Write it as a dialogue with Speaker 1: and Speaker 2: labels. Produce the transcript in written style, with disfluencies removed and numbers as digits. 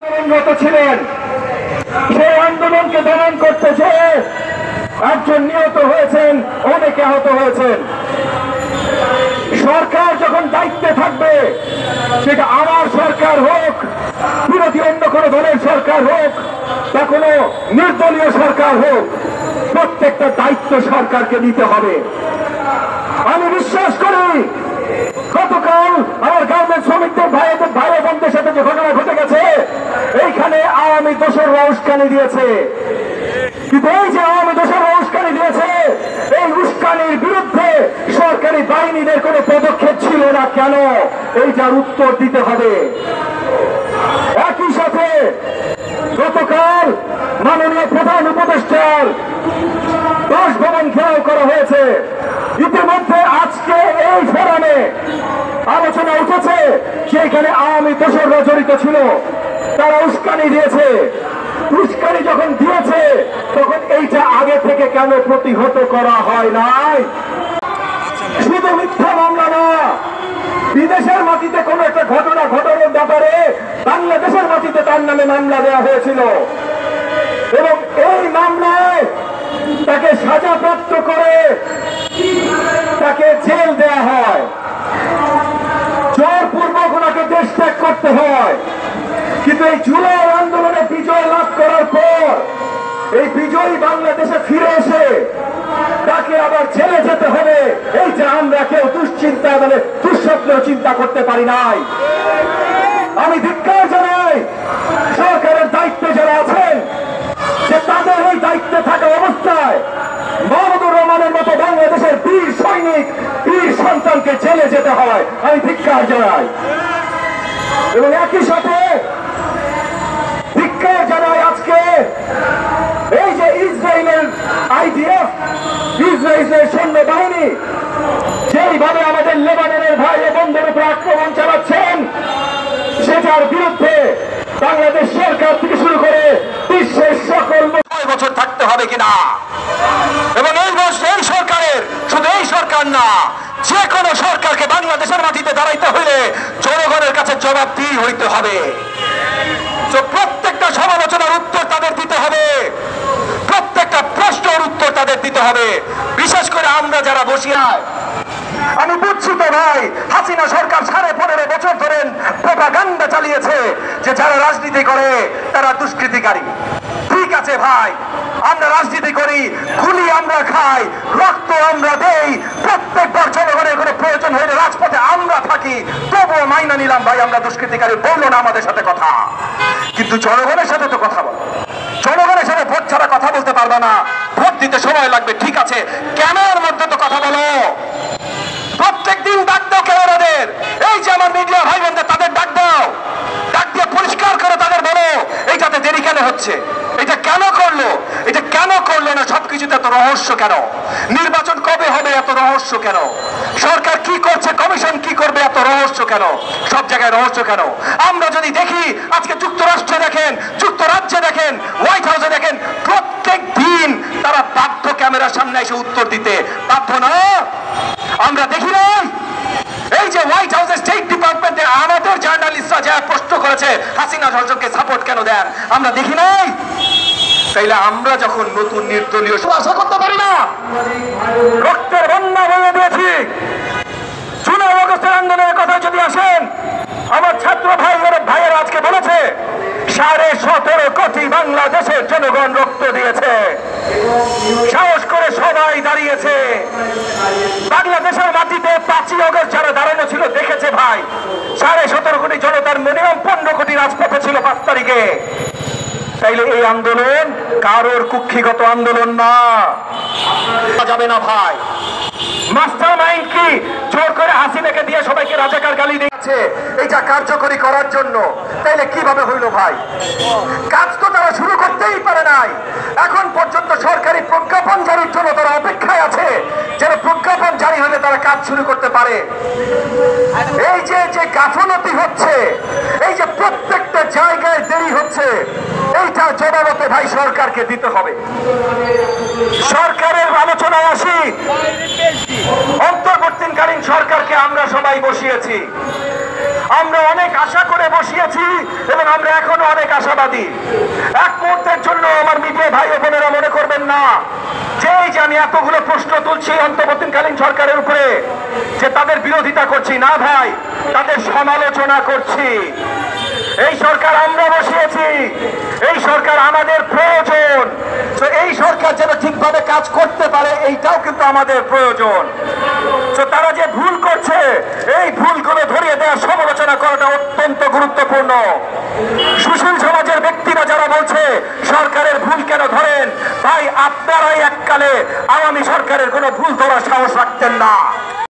Speaker 1: আন্দোলনরত ছিলেন, সেই আন্দোলনকে দমন করতে যেয়ে একজন নিহত হয়েছেন, অনেকে আহত হয়েছেন। সরকার যখন দায়িত্বে থাকবে, সেটা আমার সরকার হোক, বিরোধী অন্য কোনো দলের সরকার হোক, বা কোনো নির্দলীয় সরকার হোক, প্রত্যেকটা দায়িত্ব সরকারকে নিতে হবে। আমি বিশ্বাস করি গতকাল আমার গার্মেন্টস শ্রমিকদের ভাই বোনদের সাথে যে ঘটনা ঘটে গেছে, এইখানে আওয়ামী দোসররা উস্কানি দিয়েছে। কিন্তু এই যে আওয়ামী দোসররা উস্কানি দিয়েছে, এই উস্কানির বিরুদ্ধে সরকারি বাহিনীদের কোনো পদক্ষেপ ছিল না কেন? এইটার উত্তর দিতে হবে। একই সাথে গতকাল মাননীয় প্রধান উপদেষ্টার বাসভবন ঘেরাও করা হয়েছে। ইতিমধ্যে আজকে এই ফোরামে আলোচনা উঠেছে সেখানে আওয়ামী দোসররা জড়িত ছিল, তারা উস্কানি দিয়েছে। উস্কানি যখন দিয়েছে তখন এইটা আগে থেকে কেন প্রতিহত করা হয় নাই? শুধু মিথ্যা মামলা না, বিদেশের মাটিতে কোন একটা ঘটনা ঘটানোর ব্যাপারে বাংলাদেশের মাটিতে তার নামে মামলা দেওয়া হয়েছিল এবং এই মামলায় তাকে সাজাপ্রাপ্ত করে তাকে জেল দেয়া হয়, জোরপূর্বক ওনাকে দেশ ত্যাগ করতে হয়। কিন্তু এই জুলাই আন্দোলনে বিজয় লাভ করার পর এই বিজয়ী বাংলাদেশে ফিরে এসে তাকে আবার জেলে যেতে হবে, এইটা আমরা কেউ দুশ্চিন্তা মানে দুঃস্বপ্নেও চিন্তা করতে পারি নাই। আমি ধিক্কার জানাই সরকারের দায়িত্বে যারা আছেন, যে তাদের এই দায়িত্বে থাকা অবস্থায় মাহমুদুর রহমানের মতো বাংলাদেশের বীর সৈনিক, বীর সন্তানকে জেলে যেতে হয়। আমি ধিক্কার জানাই এবং একই সাথে ধিক্কার জানাই আজকে এই যে ইসরায়েলের IDF, ইসরায়েলের সৈন্য বাহিনী যেইভাবে আমাদের লেবাননের ভাই ও বন্ধুর উপর আক্রমণ চালাচ্ছেন, সেটার বিরুদ্ধে বাংলাদেশ সরকার থেকে শুরু করে বিশ্বের সকল বছর থাকতে হবে কিনা, এবং এই সরকারের শুধু এই সরকার না, যে কোনো সরকারকে বাংলাদেশের মাটিতে দাঁড়াইতে হলে জনগণের কাছে জবাবদিহি হইতে হবে। তো প্রত্যেকটা সমালোচনার উত্তর তাদের দিতে হবে, প্রত্যেকটা প্রশ্নের উত্তর তাদের দিতে হবে। বিশেষ করে আমরা যারা বসিয়া, আমি বুঝছি তো ভাই, হাসিনা সরকার 15.5 বছর ধরে প্রোপাগান্ডা চালিয়েছে যে যারা রাজনীতি করে তারা দুষ্কৃতিকারী। ঠিক আছে ভাই, আমরা রাজনীতি করি, গুলি আমরা খাই, রক্ত আমরা দেই, প্রত্যেকবার জনগণের কোনো প্রয়োজন হলে রাজপথে আমরা থাকি, তবুও মাইনা নিলাম ভাই আমরা দুষ্কৃতিকারী। বললো না আমাদের সাথে কথা, কিন্তু জনগণের সাথে তো কথা বলো। জনগণের সাথে ভোট ছাড়া কথা বলতে পারবে না, ভোট দিতে সময় লাগবে, ঠিক আছে, ক্যামেরার মধ্যে তো কথা বলো। প্রত্যেক দিন ডাক দাও ক্যামেরাদের, এই যে আমার মিডিয়া ভাই বোনদের, তাদের ডাক দাও, ডাক দিয়ে পরিষ্কার করে তাদের বলো এইটাতে দেরি কেন হচ্ছে, এটা কেন করলো, এটা কেন করলো না, সবকিছুতে এত রহস্য কেন, নির্বাচন কবে হবে এত রহস্য কেন, সরকার কি করছে, কমিশন কি করবে এত রহস্য কেন, সব জায়গায় রহস্য কেন? আমরা যদি দেখি আজকে যুক্তরাষ্ট্রে দেখেন, যুক্তরাজ্যে দেখেন, হোয়াইট হাউসে দেখেন, প্রত্যেক দিন তারা বাধ্য ক্যামেরার সামনে এসে উত্তর দিতে, বাধ্য না? আমরা দেখি নাই এই যে হোয়াইট হাউসের স্টেট ডিপার্টমেন্টে আমাদের জার্নালিস্টরা যা প্রশ্ন করেছে হাসিনা সরকারকে সাপোর্ট কেন দেন, আমরা দেখি নাই? তাইলে আমরা যখন নতুন নির্দলীয় আশা করতে পারি না? রক্তের বন্যা বলে দিয়েছি। জুলাই আগস্টের আন্দোলনের কথা যদি আসেন, আমার ছাত্র ভাইয়েরা আজকে বলেছে 17.5 কোটি বাংলাদেশের জনগণ রক্ত দিয়েছে, সাহস করে সবাই দাঁড়িয়েছে। বাংলাদেশের মাটিতে 5ই আগস্ট যারা দাঁড়ানো ছিল দেখেছে ভাই, 17.5 কোটি জনতার মিনিমাম 15 কোটি রাজপথে ছিল 5 তারিখে। তাইলে এই আন্দোলন কারোর কুক্ষিগত আন্দোলন না, যাবে না ভাই। মাস্টার মাইন্ড কি জোর করে হাসিনাকে দিয়ে সবাইকে রাজাকার গালি দিয়েছে এটা কার্যকরী করার জন্য? তাইলে কিভাবে হইল ভাই? কাজ তো তারা শুরু করতেই পারে নাই। এখন পর্যন্ত সরকারি প্রজ্ঞাপন জারির জন্য তারা অপেক্ষায় আছে, যেন প্রজ্ঞাপন জারি হলে তারা কাজ শুরু করতে পারে। এই যে গাফলতি হচ্ছে, এই যে প্রত্যেকটা জায়গায় দেরি হচ্ছে, এইটা জবাবতে ভাই সরকারকে দিতে হবে। সরকারের আলোচনায় আসি, অন্তর্বর্তীকালীন সরকারকে আমরা সবাই বসিয়েছি। আমরা অনেক আশা করে বসিয়েছি এবং আমরা এখনো অনেক আশাবাদী। এক মুহূর্তের জন্য আমার মিডিয়া ভাই ও বোনেরা মনে করবেন না যে আমি এতগুলো প্রশ্ন তুলছি অন্তর্বর্তীকালীন সরকারের উপরে যে তাদের বিরোধিতা করছি, না ভাই, তাদের সমালোচনা করছি। এই সরকার আমরা বসিয়েছি, এই সরকার আমাদের প্রয়োজন। তো এই সরকার যেন ঠিকভাবে কাজ করতে পারে এইটাও কিন্তু আমাদের প্রয়োজন। তো তারা যে ভুল করছে এই ভুলগুলো ধরিয়ে দেওয়া, সমালোচনা করাটা অত্যন্ত গুরুত্বপূর্ণ। সুশীল সমাজের ব্যক্তিরা যারা বলছে সরকারের ভুল কেন ধরেন, ভাই আপনারাই এককালে আওয়ামী সরকারের কোনো ভুল ধরার সাহস রাখতেন না।